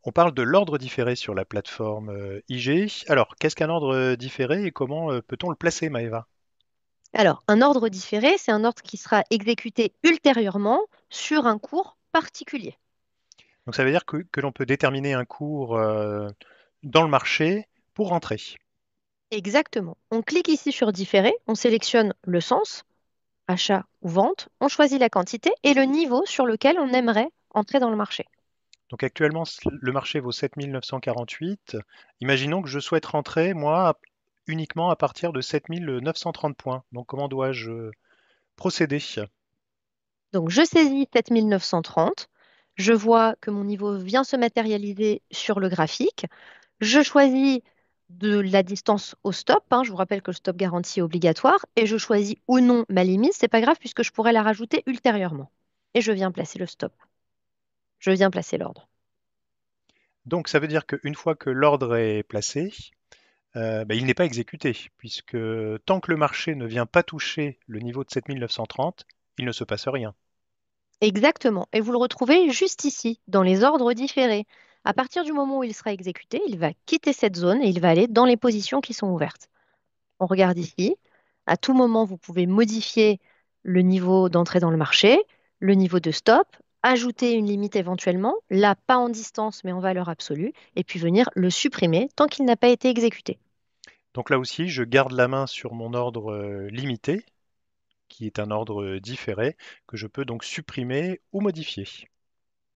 On parle de l'ordre différé sur la plateforme IG. Alors, qu'est-ce qu'un ordre différé et comment peut-on le placer, Maëva? Alors, un ordre différé, c'est un ordre qui sera exécuté ultérieurement sur un cours particulier. Donc, ça veut dire que l'on peut déterminer un cours dans le marché pour rentrer. Exactement. On clique ici sur différé, on sélectionne le sens, achat ou vente, on choisit la quantité et le niveau sur lequel on aimerait entrer dans le marché. Donc, actuellement, le marché vaut 7 948. Imaginons que je souhaite rentrer, moi, uniquement à partir de 7 930 points. Donc, comment dois-je procéder? Donc, je saisis 7930, je vois que mon niveau vient se matérialiser sur le graphique. Je choisis de la distance au stop, hein, je vous rappelle que le stop garanti est obligatoire, et je choisis ou non ma limite, c'est pas grave puisque je pourrais la rajouter ultérieurement. Et je viens placer le stop, je viens placer l'ordre. Donc, ça veut dire qu'une fois que l'ordre est placé, il n'est pas exécuté, puisque tant que le marché ne vient pas toucher le niveau de 7 930, il ne se passe rien. Exactement, et vous le retrouvez juste ici, dans les ordres différés. À partir du moment où il sera exécuté, il va quitter cette zone et il va aller dans les positions qui sont ouvertes. On regarde ici. À tout moment, vous pouvez modifier le niveau d'entrée dans le marché, le niveau de stop, ajouter une limite éventuellement, là pas en distance mais en valeur absolue, et puis venir le supprimer tant qu'il n'a pas été exécuté. Donc là aussi, je garde la main sur mon ordre limité, qui est un ordre différé, que je peux donc supprimer ou modifier.